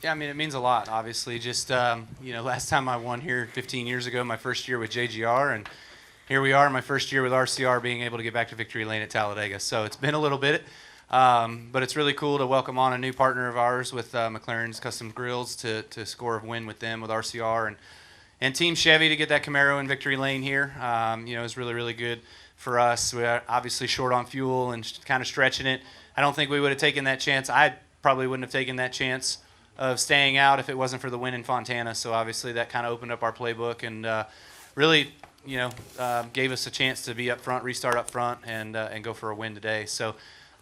Yeah, I mean, it means a lot, obviously. Just, last time I won here 15 years ago, my first year with JGR, and here we are, my first year with RCR, being able to get back to victory lane at Talladega. So it's been a little bit, but it's really cool to welcome on a new partner of ours with McLaren's Custom Grills to score a win with them with RCR, and Team Chevy to get that Camaro in victory lane here. Is really, really good for us. We're obviously short on fuel and kind of stretching it. I don't think we would have taken that chance. I probably wouldn't have taken that chance of staying out if it wasn't for the win in Fontana. So obviously that kind of opened up our playbook and really, gave us a chance to be up front, restart up front, and go for a win today. So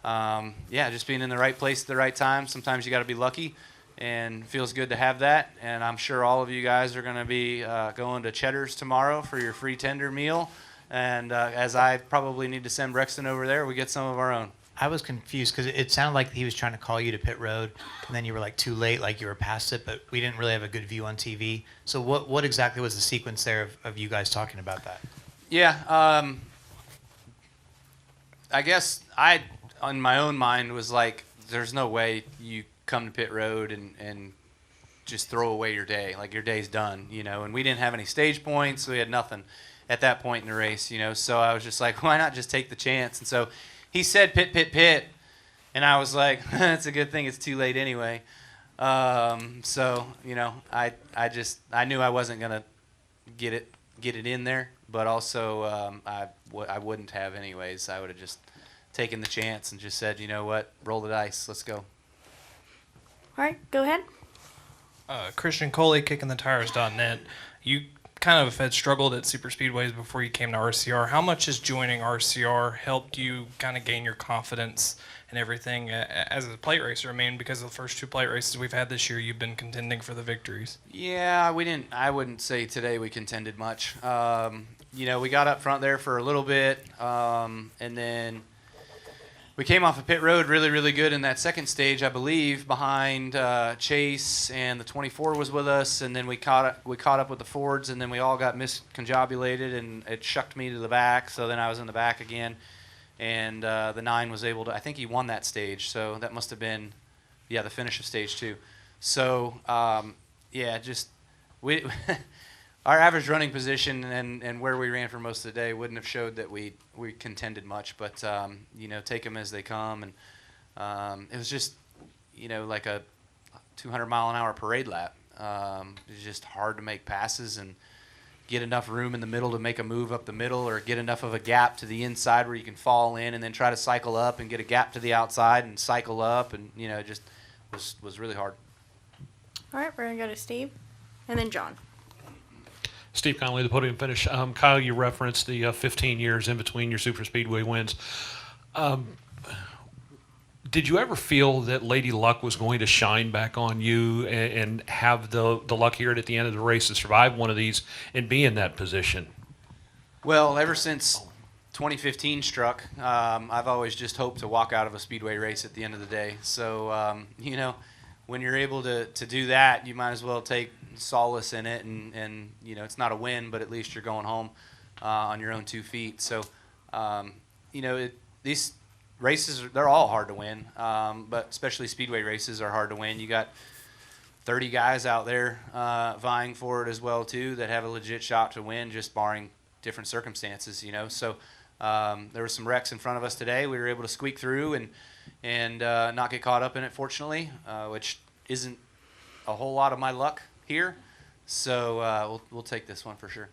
just being in the right place at the right time. Sometimes you got to be lucky, and it feels good to have that. And I'm sure all of you guys are going to be going to Cheddar's tomorrow for your free tender meal. And as I probably need to send Brexton over there, we get some of our own. I was confused because it sounded like he was trying to call you to pit road, and then you were like too late, like you were past it, but we didn't really have a good view on TV. So what exactly was the sequence there of you guys talking about that? Yeah, I guess I, on my own mind, was like, there's no way you come to pit road and just throw away your day. Like, your day's done, and we didn't have any stage points, so we had nothing at that point in the race, so I was just like, why not just take the chance? And so he said pit, pit, pit, and I was like, that's a good thing it's too late anyway. I knew I wasn't going to get it in there, but also I wouldn't have anyways. I would have just taken the chance and just said, you know what, roll the dice, let's go. All right, go ahead. Christian Coley, kickingthetires.net. You kind of had struggled at super speedways before you came to RCR. How much has joining RCR helped you kind of gain your confidence and everything as a plate racer? I mean, because of the first two plate races we've had this year, you've been contending for the victories. Yeah, we didn't. I wouldn't say today we contended much. We got up front there for a little bit, and then we came off of pit road really, really good in that second stage, I believe, behind Chase, and the 24 was with us, and then we caught up with the Fords, and then we all got misconjobulated, and it shucked me to the back, so then I was in the back again, and the 9 was able to, I think he won that stage, so that must have been, the finish of stage 2. So, we our average running position and where we ran for most of the day wouldn't have showed that we contended much, but take them as they come, and it was just like a 200-mile-an-hour parade lap. It was just hard to make passes and get enough room in the middle to make a move up the middle, or get enough of a gap to the inside where you can fall in and then try to cycle up and get a gap to the outside and cycle up, and it just was really hard. All right, we're going to go to Steve and then John. Steve Conley, the podium finish. Kyle, you referenced the 15 years in between your super speedway wins. Did you ever feel that Lady Luck was going to shine back on you and have the luck here at the end of the race to survive one of these and be in that position? Well, ever since 2015 struck, I've always just hoped to walk out of a speedway race at the end of the day. So, when you're able to do that, you might as well take solace in it, and it's not a win, but at least you're going home on your own 2 feet. So these races, they're all hard to win, but especially speedway races are hard to win. You got 30 guys out there vying for it as well too that have a legit shot to win, just barring different circumstances. So there were some wrecks in front of us today. We were able to squeak through and not get caught up in it, fortunately, which isn't a whole lot of my luck here, so we'll take this one for sure.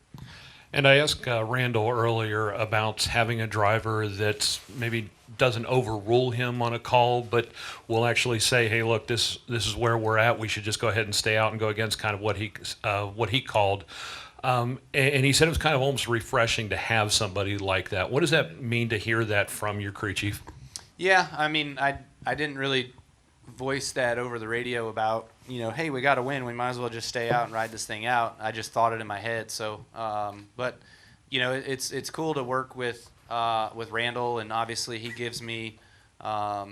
And I asked Randall earlier about having a driver that maybe doesn't overrule him on a call, but will actually say, "Hey, look, this is where we're at. We should just go ahead and stay out and go against kind of what he called." And he said it was kind of almost refreshing to have somebody like that. What does that mean to hear that from your crew chief? Yeah, I mean, I didn't really voice that over the radio about, hey, we got to win. We might as well just stay out and ride this thing out. I just thought it in my head. So, but it's cool to work with Randall, and obviously he gives me, a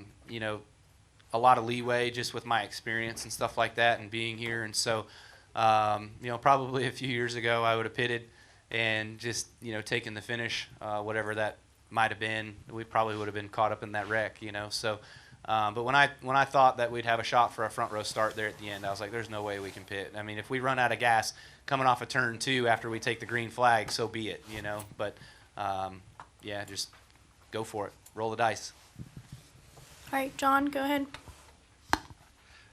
lot of leeway just with my experience and stuff like that and being here. And so, probably a few years ago I would have pitted and just, taken the finish, whatever that might have been. We probably would have been caught up in that wreck, So But when I thought that we'd have a shot for a front row start there at the end, I was like, there's no way we can pit. I mean, if we run out of gas coming off of turn 2 after we take the green flag, so be it, you know. But yeah, just go for it. Roll the dice. All right, John, go ahead.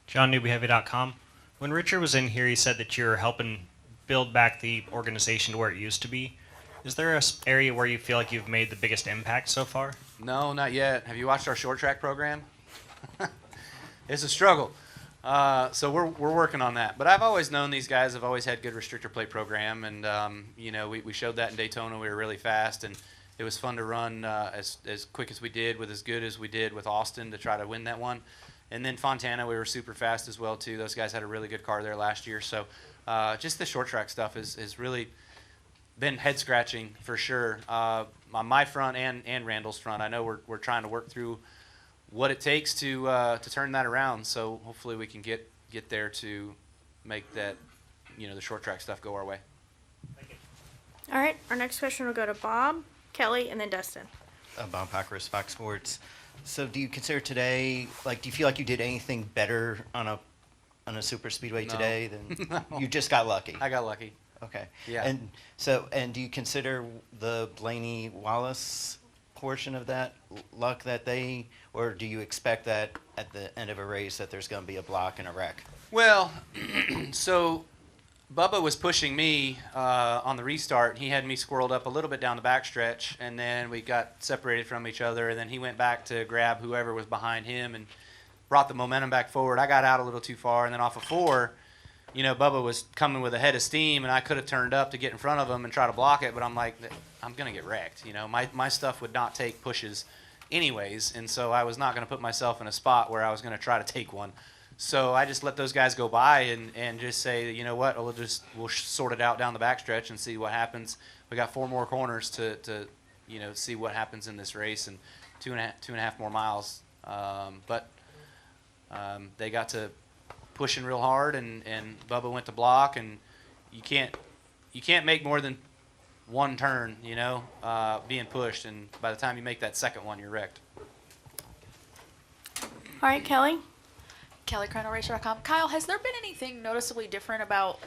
JohnNewbyHeavy.com. When Richard was in here, he said that you're helping build back the organization to where it used to be. Is there a area where you feel like you've made the biggest impact so far? No, not yet. Have you watched our short track program? It's a struggle. So we're working on that. But I've always known these guys have always had good restrictor plate program, and you know, we showed that in Daytona. We were really fast, and it was fun to run as quick as we did with as good as we did with Austin to try to win that one. And then Fontana, we were super fast as well too. Those guys had a really good car there last year. So just the short track stuff is really been head scratching for sure. On my front and Randall's front, I know we're trying to work through what it takes to turn that around. So hopefully we can get there to make that, you know, the short track stuff go our way. All right, our next question will go to Bob, Kelly, and then Dustin. Bob Packers, Fox Sports. So do you consider today, like, do you feel like you did anything better on a super speedway No. today than No. you just got lucky? I got lucky. Okay. Yeah. And do you consider the Blaney Wallace portion of that luck that they, or do you expect that at the end of a race that there's going to be a block and a wreck? Well, so Bubba was pushing me on the restart. He had me squirreled up a little bit down the backstretch, and then we got separated from each other, and then he went back to grab whoever was behind him and brought the momentum back forward. I got out a little too far, and then off of 4, you know, Bubba was coming with a head of steam, and I could have turned up to get in front of him and try to block it, but I'm like, I'm going to get wrecked. You know, my stuff would not take pushes anyways, and so I was not going to put myself in a spot where I was going to try to take one. So I just let those guys go by and just say, you know what, we'll sort it out down the backstretch and see what happens. We got 4 more corners to you know, see what happens in this race, and two and a half more miles. But they got to pushing real hard, and Bubba went to block, and you can't make more than one turn, you know, being pushed, and by the time you make that second one, you're wrecked. All right, Kelly. KellyChronoRacer.com. Kyle, has there been anything noticeably different about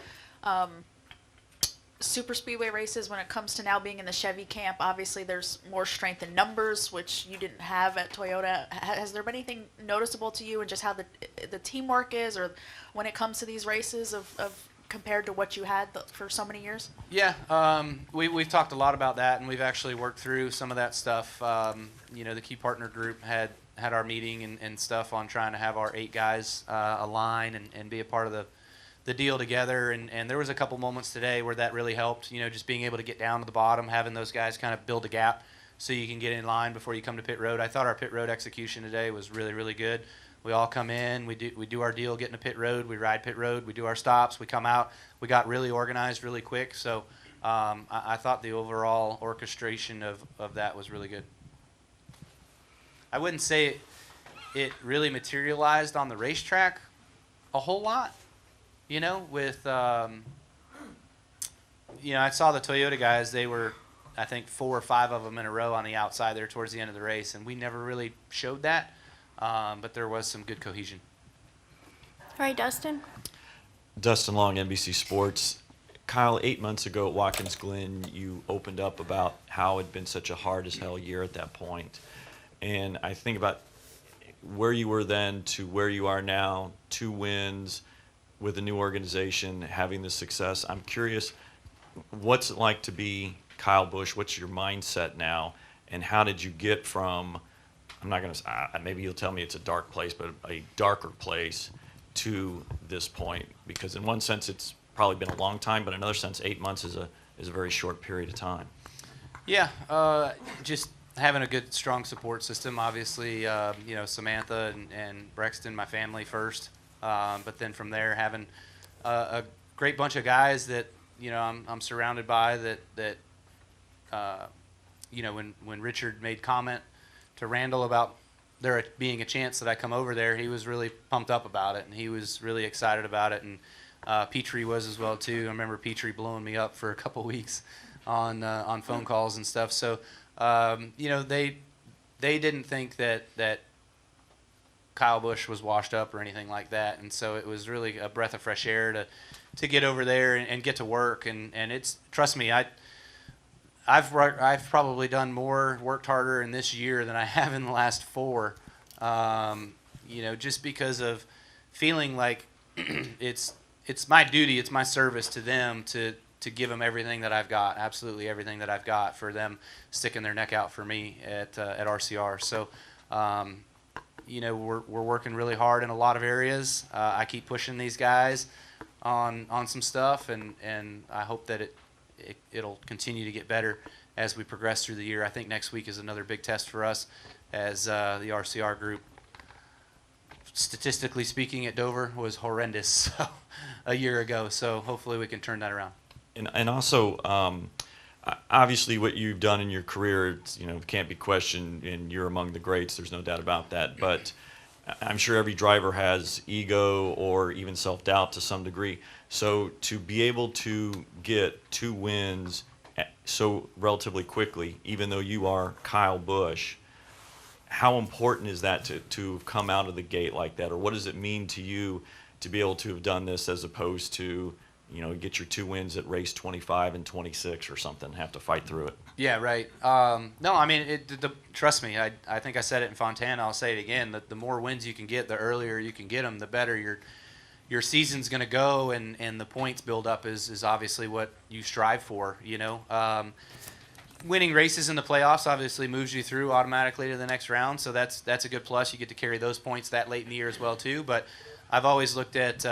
super speedway races when it comes to now being in the Chevy camp? Obviously, there's more strength in numbers, which you didn't have at Toyota. Has there been anything noticeable to you, and just how the teamwork is, or when it comes to these races of compared to what you had for so many years? Yeah, we've talked a lot about that, and we've actually worked through some of that stuff. You know, the key partner group had our meeting and stuff on trying to have our 8 guys align and be a part of the deal together. And there was a couple moments today where that really helped, you know, just being able to get down to the bottom, having those guys kind of build a gap so you can get in line before you come to pit road. I thought our pit road execution today was really, really good. We all come in, we do our deal, get into pit road, we ride pit road, we do our stops, we come out. We got really organized really quick. So I thought the overall orchestration of that was really good. I wouldn't say it really materialized on the racetrack a whole lot, you know, with, you know, I saw the Toyota guys, they were, I think, 4 or 5 of them in a row on the outside there towards the end of the race, and we never really showed that, but there was some good cohesion. All right, Dustin. Dustin Long, NBC Sports. Kyle, 8 months ago at Watkins Glen, you opened up about how it had been such a hard as hell year at that point. And I think about where you were then to where you are now, 2 wins with a new organization, having the success. I'm curious, what's it like to be Kyle Busch? What's your mindset now? And how did you get from, I'm not going to, maybe you'll tell me it's a dark place, but a darker place to this point? Because in one sense, it's probably been a long time, but in another sense, 8 months is a very short period of time. Yeah, just having a good, strong support system. Obviously, you know, Samantha and Brexton, my family first, but then from there, having a great bunch of guys that, you know, I'm surrounded by that you know, when Richard made comment to Randall about there being a chance that I come over there, he was really pumped up about it, and he was really excited about it, and Petrie was as well too. I remember Petrie blowing me up for a couple weeks on phone calls and stuff. So you know, they didn't think that Kyle Busch was washed up or anything like that, and so it was really a breath of fresh air to get over there and get to work. And it's, trust me, I've probably worked harder in this year than I have in the last 4. Just because of feeling like it's my duty, it's my service to them to give them everything that I've got, absolutely everything that I've got, for them sticking their neck out for me at RCR. So, we're working really hard in a lot of areas. I keep pushing these guys on some stuff, and I hope that it'll continue to get better as we progress through the year. I think next week is another big test for us as the RCR group, statistically speaking, at Dover was horrendous a year ago. So hopefully we can turn that around. And also, obviously, what you've done in your career, can't be questioned, and you're among the greats. There's no doubt about that. But I'm sure every driver has ego or even self-doubt to some degree. So to be able to get 2 wins so relatively quickly, even though you are Kyle Busch, how important is that to come out of the gate like that? Or what does it mean to you to be able to have done this as opposed to, get your 2 wins at race 25 and 26 or something, have to fight through it? Yeah, right. No, I mean, trust me, I think I said it in Fontana, I'll say it again, the more wins you can get, the earlier you can get them, the better your season's going to go, and the points build up is obviously what you strive for, Winning races in the playoffs obviously moves you through automatically to the next round, so that's a good plus. You get to carry those points that late in the year as well too. But I've always looked at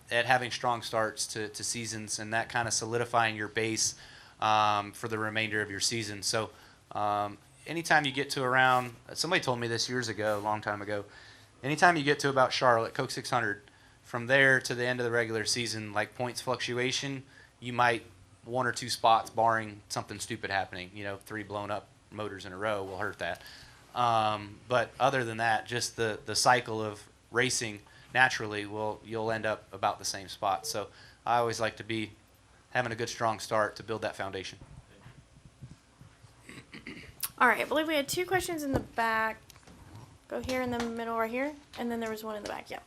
having strong starts to seasons, and that kind of solidifying your base for the remainder of your season. So anytime you get to around, somebody told me this years ago, a long time ago, anytime you get to about Charlotte, Coke 600, from there to the end of the regular season, like points fluctuation, you might 1 or 2 spots, barring something stupid happening, 3 blown up motors in a row will hurt that. But other than that, just the cycle of racing naturally you'll end up about the same spot. So I always like to be having a good strong start to build that foundation. All right, I believe we had 2 questions in the back. Go here in the middle right here, and then there was one in the back. Yep.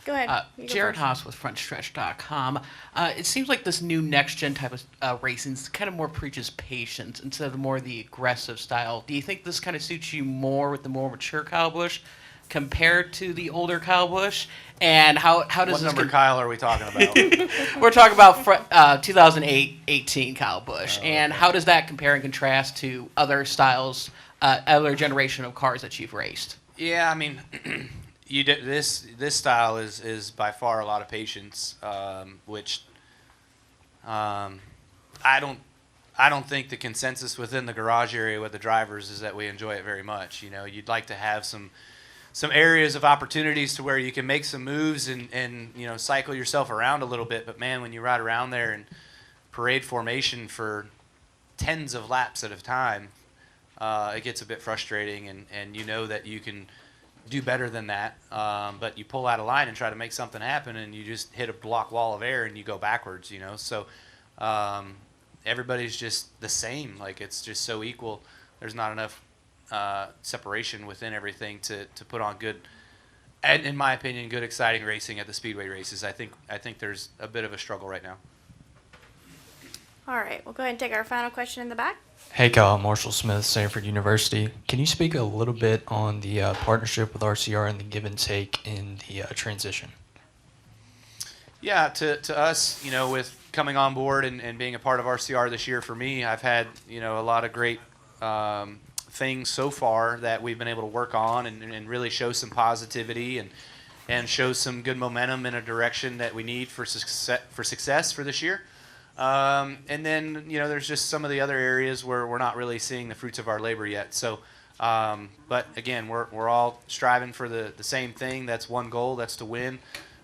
Go ahead. You go Jared first. Haas with FrontStretch.com. It seems like this new next-gen type of racing kind of more preaches patience instead of more the aggressive style. Do you think this kind of suits you more with the more mature Kyle Busch compared to the older Kyle Busch? And how does What this number Kyle are we talking about? We're talking about 2018 Kyle Busch. And how does that compare and contrast to other styles, other generation of cars that you've raced? Yeah, I mean, this style is by far a lot of patience, which I don't think the consensus within the garage area with the drivers is that we enjoy it very much. You'd like to have some areas of opportunities to where you can make some moves and cycle yourself around a little bit. But man, when you ride around there in parade formation for tens of laps at a time, it gets a bit frustrating, and that you can do better than that, but you pull out of line and try to make something happen, and you just hit a block wall of air and you go backwards. So everybody's just the same. Like, it's just so equal. There's not enough separation within everything to put on good, and in my opinion, good exciting racing at the speedway races. I think there's a bit of a struggle right now. All right, we'll go ahead and take our final question in the back. Hey Kyle, Marshall Smith, Stanford University. Can you speak a little bit on the partnership with RCR and the give and take in the transition? Yeah, to us, with coming on board and being a part of RCR this year, for me, I've had, a lot of great things so far that we've been able to work on and really show some positivity and show some good momentum in a direction that we need for success for this year. And then, there's just some of the other areas where we're not really seeing the fruits of our labor yet. So, but again, we're all striving for the same thing. That's one goal. That's to win.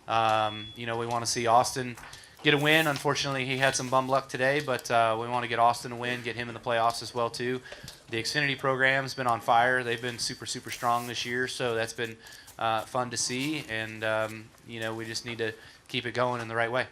We want to see Austin get a win. Unfortunately, he had some bum luck today, but we want to get Austin a win, get him in the playoffs as well too. The Xfinity program's been on fire. They've been super, super strong this year, so that's been fun to see. And we just need to keep it going in the right way.